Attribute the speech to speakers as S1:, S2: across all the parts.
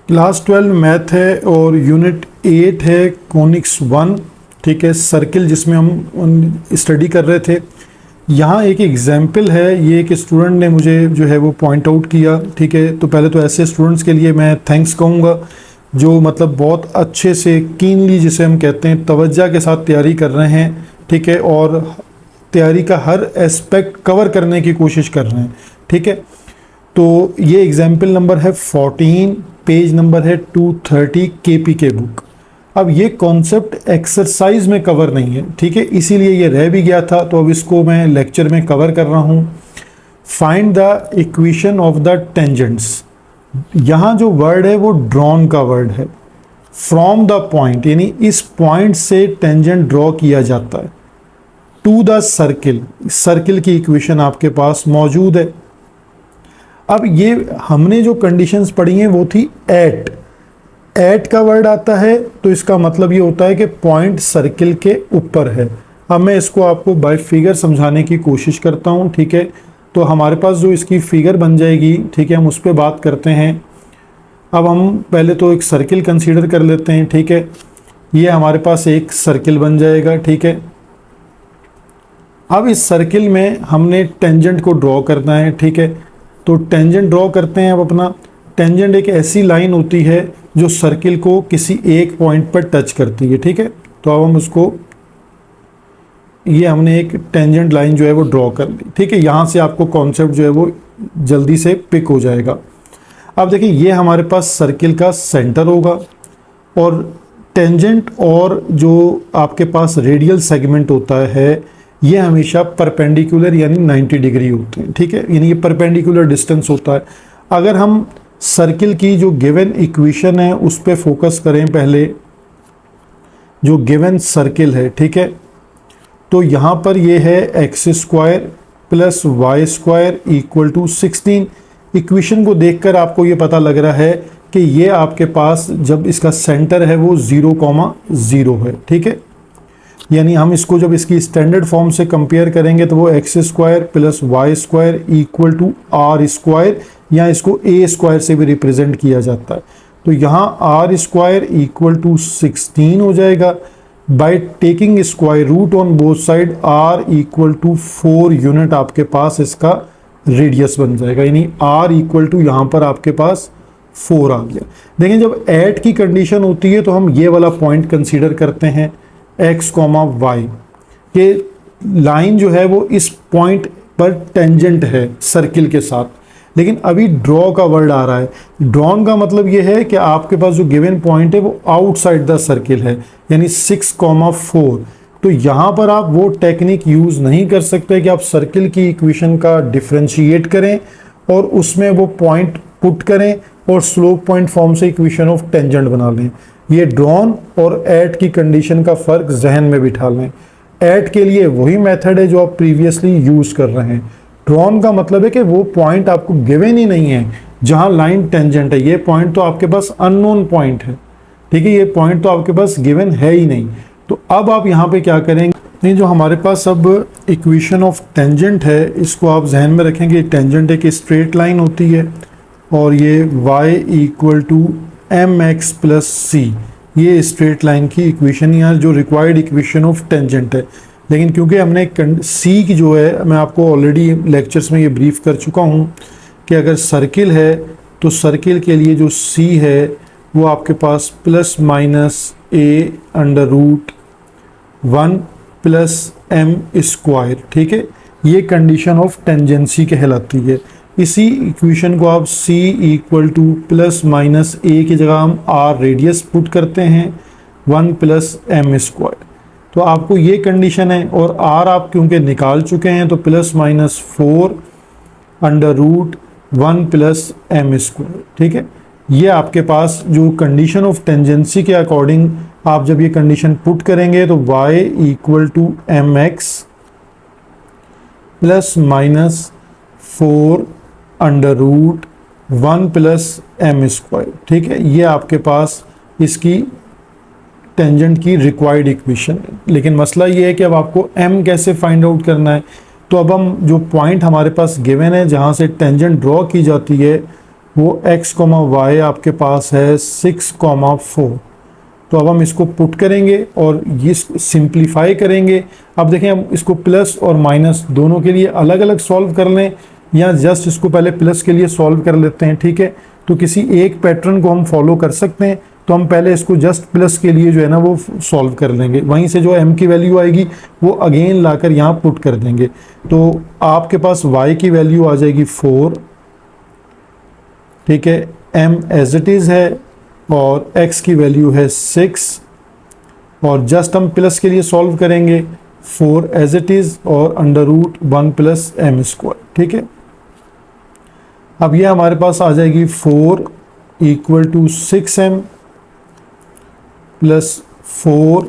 S1: Class 12 math है और unit 8 है कॉनिक्स 1। ठीक है, सर्किल जिसमें हम स्टडी कर रहे थे। यहाँ एक एग्जाम्पल है, ये एक स्टूडेंट ने मुझे जो है वो पॉइंट आउट किया। ठीक है, तो पहले तो ऐसे स्टूडेंट्स के लिए मैं थैंक्स कहूँगा जो मतलब बहुत अच्छे से कीनली, जिसे हम कहते हैं तवज्जो के साथ तैयारी कर रहे हैं। ठीक है, और तैयारी का हर एस्पेक्ट कवर करने की कोशिश कर रहे हैं। ठीक है, तो ये एग्जाम्पल नंबर है 14, पेज नंबर है 230 केपीके बुक। अब ये कॉन्सेप्ट एक्सरसाइज में कवर नहीं है, ठीक है, इसीलिए ये रह भी गया था, तो अब इसको मैं लेक्चर में कवर कर रहा हूँ। Find the equation of the tangents. यहाँ जो वर्ड है वो ड्रॉन का वर्ड है। फ्रॉम द पॉइंट, यानी इस पॉइंट से टेंजेंट ड्रॉ किया जाता है। टू द सर्किल, सर्किल की इक्वेशन आपके पास मौजूद है। अब ये हमने जो कंडीशंस पढ़ी हैं वो थी एट। एट का वर्ड आता है तो इसका मतलब ये होता है कि पॉइंट सर्किल के ऊपर है। अब मैं इसको आपको बाय फिगर समझाने की कोशिश करता हूँ। ठीक है, तो हमारे पास जो इसकी फिगर बन जाएगी, ठीक है, हम उस पर बात करते हैं। अब हम पहले तो एक सर्किल कंसीडर कर लेते हैं। ठीक है, ये हमारे पास एक सर्किल बन जाएगा। ठीक है, अब इस सर्किल में हमने टेंजेंट को ड्रॉ करना है। ठीक है, तो टेंजेंट ड्रॉ करते हैं। अब अपना टेंजेंट एक ऐसी लाइन होती है जो सर्किल को किसी एक पॉइंट पर टच करती है। ठीक है, तो अब हम उसको, ये हमने एक टेंजेंट लाइन जो है वो ड्रॉ कर ली। ठीक है, यहाँ से आपको कॉन्सेप्ट जो है वो जल्दी से पिक हो जाएगा। अब देखिए, ये हमारे पास सर्किल का सेंटर होगा और टेंजेंट और जो आपके पास रेडियल सेगमेंट होता है ये हमेशा परपेंडिकुलर यानी 90 डिग्री होते हैं। ठीक है, यानी ये परपेंडिकुलर डिस्टेंस होता है। अगर हम सर्किल की जो गिवन इक्वेशन है उस पर फोकस करें पहले, जो गिवन सर्किल है, ठीक है, तो यहाँ पर ये है x square plus y square equal to 16। Equation को देखकर आपको ये पता लग रहा है कि ये आपके पास जब इसका सेंटर है वो 0,0 है। ठीक है, यानी हम इसको जब इसकी स्टैंडर्ड फॉर्म से कंपेयर करेंगे तो वो x square plus y square equal to r square, या इसको ए स्क्वायर से भी रिप्रेजेंट किया जाता है। तो यहाँ आर स्क्वायर इक्वल टू 16 हो जाएगा। By taking square root on both side r equal to 4 unit आपके पास इसका रेडियस बन जाएगा, यानी आर इक्वल टू यहाँ पर आपके पास 4 आ गया। देखिए, जब एट की कंडीशन होती है तो हम ये वाला पॉइंट कंसीडर करते हैं x, y। ये लाइन जो है वो इस पॉइंट पर टेंजेंट है सर्किल के साथ, लेकिन अभी ड्रॉ का वर्ड आ रहा है। ड्रॉन का मतलब ये है कि आपके पास जो गिवन पॉइंट है वो आउटसाइड द सर्किल है, यानी 6,4। तो यहाँ पर आप वो टेक्निक यूज़ नहीं कर सकते कि आप सर्किल की इक्वेशन का डिफ्रेंशिएट करें और उसमें वो पॉइंट पुट करें और स्लोप पॉइंट फॉर्म से इक्वेशन ऑफ टेंजेंट बना लें। ये ड्रॉन और एट की कंडीशन का फ़र्क जहन में बिठा लें। एट के लिए वही मेथड है जो आप प्रीवियसली यूज़ कर रहे हैं। ड्रॉन का मतलब है कि वो पॉइंट आपको गिवन ही नहीं है जहां लाइन टेंजेंट है। ये पॉइंट तो आपके पास अननोन पॉइंट है। ठीक है, ये पॉइंट तो आपके पास गिवन है ही नहीं। तो अब आप यहाँ पे क्या करेंगे, नहीं, जो हमारे पास अब इक्वेशन ऑफ टेंजेंट है इसको आप जहन में रखेंगे। टेंजेंट एक स्ट्रेट लाइन होती है और ये y equal to mx plus C, ये स्ट्रेट लाइन की इक्वेशन यहाँ जो रिक्वायर्ड इक्वेशन ऑफ टेंजेंट है। लेकिन क्योंकि हमने सी की जो है, मैं आपको ऑलरेडी लेक्चर्स में ये ब्रीफ कर चुका हूँ कि अगर सर्किल है तो सर्किल के लिए जो सी है वो आपके पास plus minus a under root 1 plus m square. ठीक है, ये कंडीशन ऑफ टेंजेंसी कहलाती है। इसी इक्वेशन को आप c equal two plus minus a की जगह हम r रेडियस पुट करते हैं 1 प्लस m स्क्वायर। तो आपको ये कंडीशन है और r आप क्योंकि निकाल चुके हैं तो plus minus 4 under root 1 plus m square. ठीक है, ये आपके पास जो कंडीशन ऑफ टेंजेंसी के अकॉर्डिंग आप जब ये कंडीशन पुट करेंगे तो y equal to mx plus minus 4 under root 1 plus m square. ठीक है, ये आपके पास इसकी टेंजेंट की रिक्वायर्ड इक्वेशन है। लेकिन मसला ये है कि अब आपको m कैसे फाइंड आउट करना है। तो अब हम जो पॉइंट हमारे पास गिवन है जहाँ से टेंजेंट ड्रॉ की जाती है वो x कॉमा वाई आपके पास है 6,4। तो अब हम इसको पुट करेंगे और ये सिंप्लीफाई करेंगे। अब देखें हम इसको प्लस और माइनस दोनों के लिए अलग अलग सॉल्व कर लें या जस्ट इसको पहले प्लस के लिए सॉल्व कर लेते हैं, ठीक है। तो किसी एक पैटर्न को हम फॉलो कर सकते हैं, तो हम पहले इसको जस्ट प्लस के लिए जो है ना वो सॉल्व कर लेंगे, वहीं से जो m की वैल्यू आएगी वो अगेन लाकर यहाँ पुट कर देंगे। तो आपके पास y की वैल्यू आ जाएगी 4, ठीक है, m एज इट इज़ है और x की वैल्यू है 6 और जस्ट हम प्लस के लिए सॉल्व करेंगे 4 एज इट इज़ और under root 1 plus m square, ठीक है। अब ये हमारे पास आ जाएगी 4 equal to 6m plus 4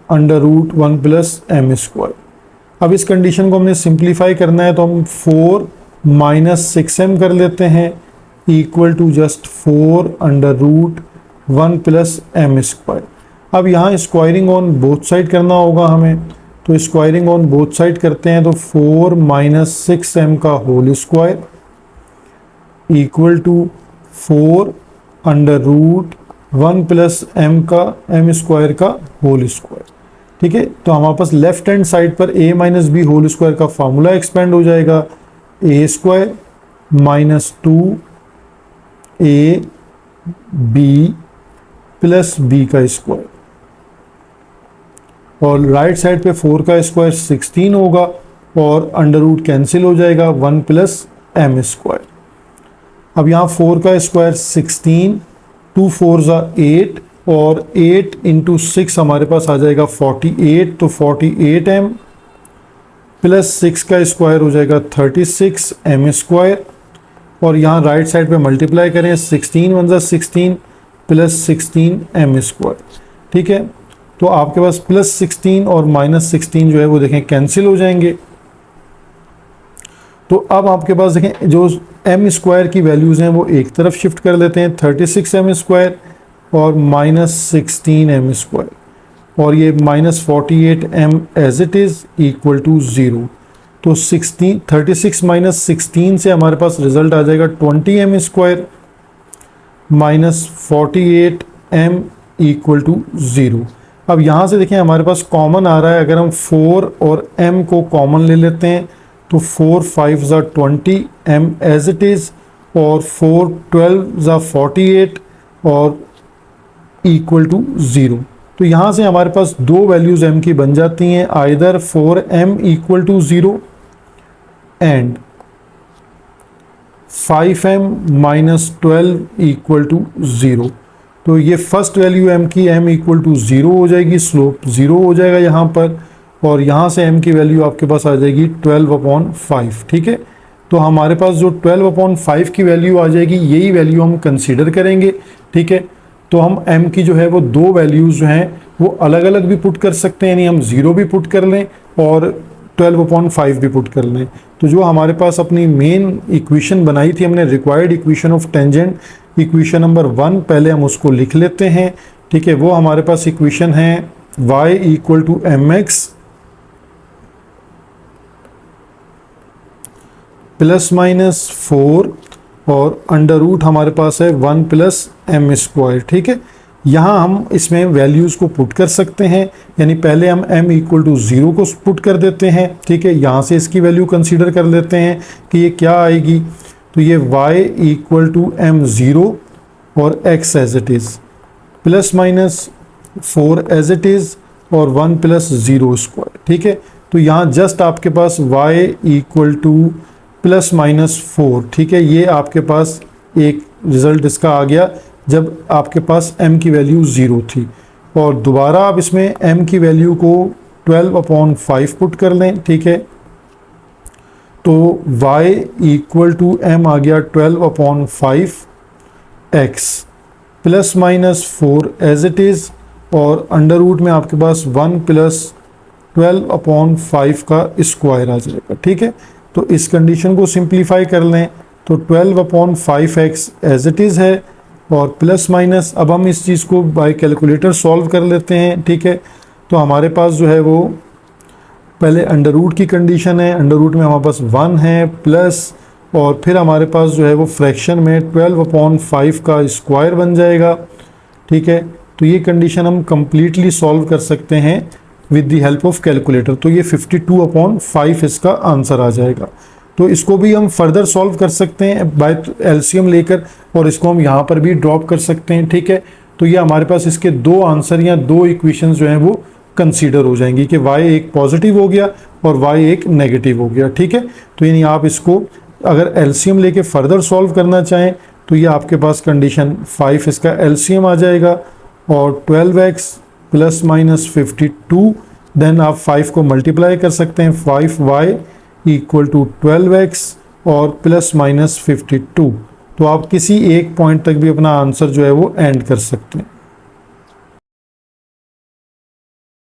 S1: under root 1 plus m square. अब इस कंडीशन को हमने सिंप्लीफाई करना है, तो हम 4 माइनस 6m कर लेते हैं equal to just 4 under root 1 plus m square. अब यहाँ स्क्वायरिंग ऑन बोथ साइड करना होगा हमें, तो स्क्वायरिंग ऑन बोथ साइड करते हैं, तो 4 माइनस 6m का whole square equal to 4 under root 1 plus m square का होल स्क्वायर, ठीक है। तो हमारे पास लेफ्ट हैंड साइड पर a minus b whole square का फॉर्मूला एक्सपेंड हो जाएगा, a square minus 2a b plus b का स्क्वायर और राइट साइड पे 4 का स्क्वायर 16 होगा और अंडर रूट कैंसिल हो जाएगा 1 प्लस एम स्क्वायर। अब यहाँ 4 का स्क्वायर 16, 2 4 ज़ा 8 और 8 इंटू 6 हमारे पास आ जाएगा 48, तो 48m प्लस 6 का स्क्वायर हो जाएगा 36 एम स्क्वायर और यहाँ राइट साइड पे मल्टीप्लाई करें 16 1 ज़ा 16 प्लस 16 एम स्क्वायर, ठीक है। तो आपके पास प्लस 16 और माइनस 16 जो है वो देखें कैंसिल हो जाएंगे। तो अब आपके पास देखें जो एम स्क्वायर की वैल्यूज़ हैं वो एक तरफ शिफ्ट कर लेते हैं, 36 एम स्क्वायर और माइनस 16 एम स्क्वायर और ये minus 48 m as it is equal to 0। तो 36 माइनस 16 से हमारे पास रिजल्ट आ जाएगा 20 m square minus 48 m equal to 0। अब यहाँ से देखें हमारे पास कॉमन आ रहा है, अगर हम 4 और m को कॉमन ले लेते हैं तो 4 5 ज़ा 20 m एज इट इज़ और 4 12 ज़ा 48 और इक्वल टू 0। तो यहाँ से हमारे पास दो वैल्यूज़ m की बन जाती हैं, either 4m equal to 0 and 5m minus 12 equal to 0। तो ये फर्स्ट वैल्यू m की m इक्वल टू 0 हो जाएगी, स्लोप 0 हो जाएगा यहाँ पर और यहाँ से m की वैल्यू आपके पास आ जाएगी 12/5, ठीक है। तो हमारे पास जो 12/5 की वैल्यू आ जाएगी यही वैल्यू हम कंसीडर करेंगे, ठीक है। तो हम m की जो है वो दो वैल्यूज़ जो हैं वो अलग अलग भी पुट कर सकते हैं, यानी हम 0 भी पुट कर लें और 12/5 भी पुट कर लें। तो जो हमारे पास अपनी मेन इक्वेशन बनाई थी हमने, required equation of tangent, equation number 1, पहले हम उसको लिख लेते हैं, ठीक है। वो हमारे पास इक्वेशन है y equal to mx plus minus 4 और अंडर रूट हमारे पास है 1 प्लस एम स्क्वायर, ठीक है। यहाँ हम इसमें वैल्यूज़ को पुट कर सकते हैं, यानी पहले हम m इक्वल टू 0 को पुट कर देते हैं, ठीक है। यहाँ से इसकी वैल्यू कंसीडर कर लेते हैं कि ये क्या आएगी, तो ये y इक्वल टू m0 और x as it is plus minus 4 as it is और 1 प्लस 0 स्क्वायर, ठीक है। तो यहाँ जस्ट आपके पास y equal two plus minus 4, ठीक है। ये आपके पास एक रिज़ल्ट इसका आ गया जब आपके पास m की वैल्यू 0 थी और दोबारा आप इसमें m की वैल्यू को 12/5 पुट कर लें, ठीक है। तो y इक्वल टू m आ गया 12/5 x plus minus 4 as it is और अंडर रूट में आपके पास 1 प्लस 12/5 का स्क्वायर आ जाएगा, ठीक है। तो इस कंडीशन को सिंप्लीफाई कर लें तो 12/5x एज इट इज़ है और प्लस माइनस, अब हम इस चीज़ को बाय कैलकुलेटर सॉल्व कर लेते हैं, ठीक है। तो हमारे पास जो है वो पहले अंडर रूट की कंडीशन है, अंडर रूट में हमारे पास 1 है प्लस और फिर हमारे पास जो है वो फ्रैक्शन में 12/5 का स्क्वायर बन जाएगा। ठीक है, तो ये कंडीशन हम कंप्लीटली सॉल्व कर सकते हैं with the help of calculator. तो ये 52/5 इसका आंसर आ जाएगा। तो इसको भी हम फर्दर सॉल्व कर सकते हैं बाय एलसीएम लेकर, और इसको हम यहाँ पर भी ड्रॉप कर सकते हैं। ठीक है, तो ये हमारे पास इसके दो आंसर या दो इक्वेशन जो हैं वो कंसीडर हो जाएंगी कि y एक पॉजिटिव हो गया और y एक नेगेटिव हो गया। ठीक है, तो यानी आप इसको अगर एलसीएम लेके फर्दर सॉल्व करना चाहें तो ये आपके पास कंडीशन 5 इसका एलसीएम आ जाएगा और 12x प्लस माइनस 52, देन आप 5 को मल्टीप्लाई कर सकते हैं, 5y इक्वल टू 12x और प्लस माइनस 52। तो आप किसी एक पॉइंट तक भी अपना आंसर जो है वो एंड कर सकते हैं।